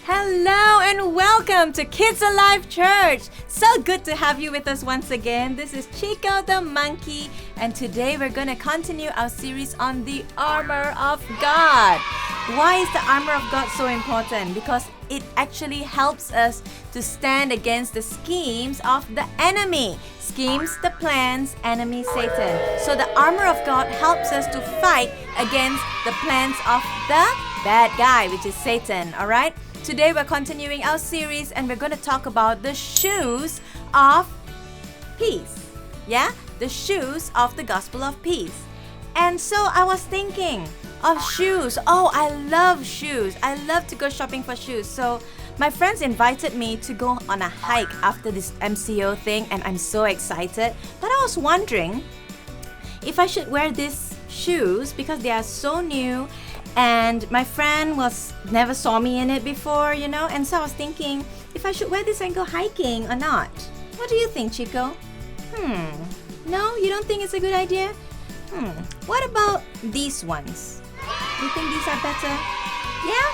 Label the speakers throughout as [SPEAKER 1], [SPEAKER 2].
[SPEAKER 1] Hello and welcome to KidsAlive Church. So good to have you with us once again. This is Chico the Monkey, and today we're going to continue our series on the armor of God. Why is the armor of God so important? Because it actually helps us to stand against the schemes of the enemy. Schemes, the plans, enemy, Satan. So the armor of God helps us to fight against the plans of the bad guy, which is Satan. All right? Today we're continuing our series and we're going to talk about the shoes of peace. Yeah? The shoes of the gospel of peace. And so I was thinking of shoes. Oh, I love shoes. I love to go shopping for shoes. So my friends invited me to go on a hike after this MCO thing, and I'm so excited. But I was wondering if I should wear these shoes because they are so new. And my friend never saw me in it before, and so I was thinking if I should wear this and go hiking or not. What do you think, Chico? No, you don't think it's a good idea? What about these ones? Do you think these are better? Yeah?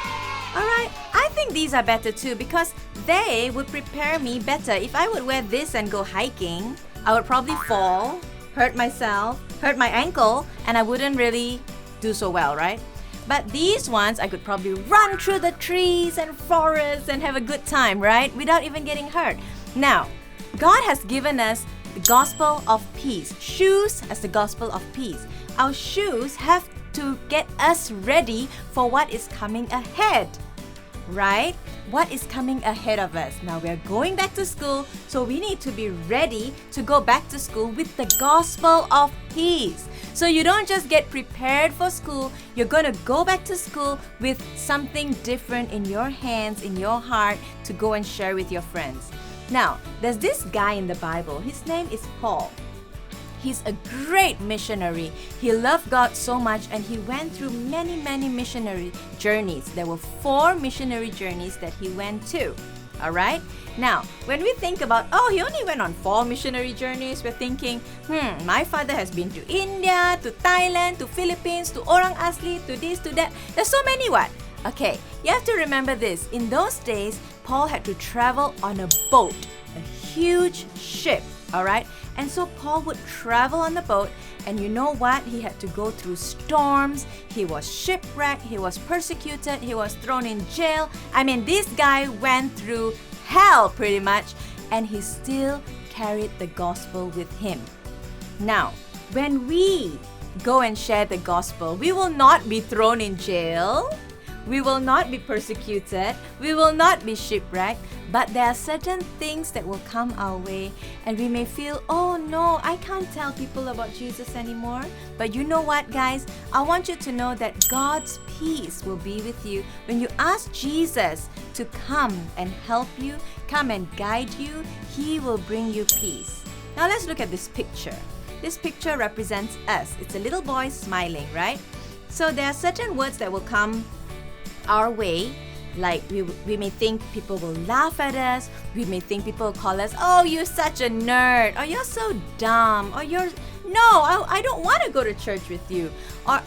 [SPEAKER 1] Alright, I think these are better too because they would prepare me better. If I would wear this and go hiking, I would probably fall, hurt myself, hurt my ankle, and I wouldn't really do so well, right? But these ones, I could probably run through the trees and forests and have a good time, right? Without even getting hurt. Now, God has given us the gospel of peace. Shoes as the gospel of peace. Our shoes have to get us ready for what is coming ahead, right? What is coming ahead of us? Now, we're going back to school, so we need to be ready to go back to school with the gospel of peace. So you don't just get prepared for school, you're going to go back to school with something different in your hands, in your heart, to go and share with your friends. Now, there's this guy in the Bible. His name is Paul. He's a great missionary. He loved God so much and he went through many, many missionary journeys. There were 4 missionary journeys that he went to. All right? Now, when we think about, he only went on 4 missionary journeys, we're thinking, my father has been to India, to Thailand, to Philippines, to Orang Asli, to this, to that. There's so many what? Okay, you have to remember this. In those days, Paul had to travel on a boat, a huge ship, all right? And so Paul would travel on the boat, and you know what? He had to go through storms. He was shipwrecked. He was persecuted. He was thrown in jail. I mean, this guy went through hell pretty much, and he still carried the gospel with him. Now, when we go and share the gospel, we will not be thrown in jail. We will not be persecuted. We will not be shipwrecked. But there are certain things that will come our way, and we may feel, oh no, I can't tell people about Jesus anymore. But you know what, guys? I want you to know that God's peace will be with you when you ask Jesus to come and help you, come and guide you. He will bring you peace. Now let's look at this picture. This picture represents us. It's a little boy smiling, right? So there are certain words that will come our way. Like we may think people will laugh at us. We may think people will call us, oh, you're such a nerd, or you're so dumb, or I don't want to go to church with you, or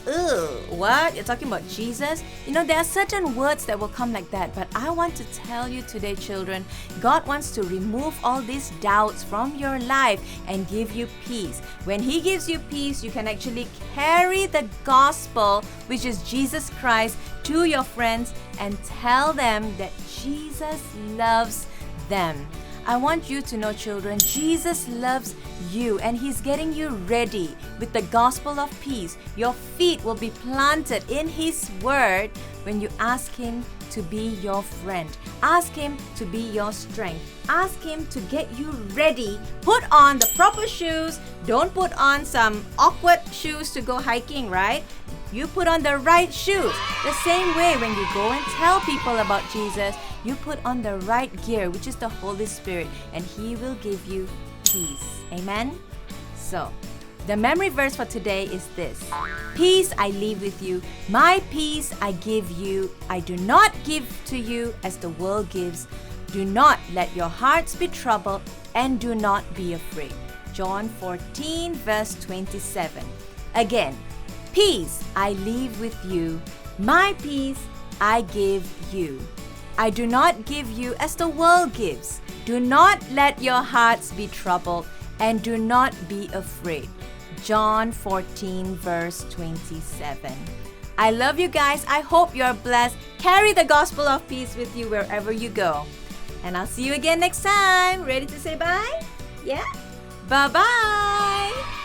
[SPEAKER 1] what? You're talking about Jesus? There are certain words that will come like that. But I want to tell you today, children, God wants to remove all these doubts from your life and give you peace. When He gives you peace, you can actually carry the gospel, which is Jesus Christ, to your friends and tell them that Jesus loves them. I want you to know, children, Jesus loves you and He's getting you ready with the gospel of peace. Your feet will be planted in His word when you ask Him to be your friend. Ask Him to be your strength. Ask Him to get you ready. Put on the proper shoes. Don't put on some awkward shoes to go hiking, right? You put on the right shoes. The same way when you go and tell people about Jesus, you put on the right gear, which is the Holy Spirit, and He will give you peace. Amen? So, the memory verse for today is this. Peace I leave with you. My peace I give you. I do not give to you as the world gives. Do not let your hearts be troubled and do not be afraid. John 14 verse 27. Again, peace I leave with you. My peace I give you. I do not give you as the world gives. Do not let your hearts be troubled, and do not be afraid. John 14 verse 27. I love you guys. I hope you're blessed. Carry the gospel of peace with you wherever you go. And I'll see you again next time. Ready to say bye? Yeah? Bye-bye!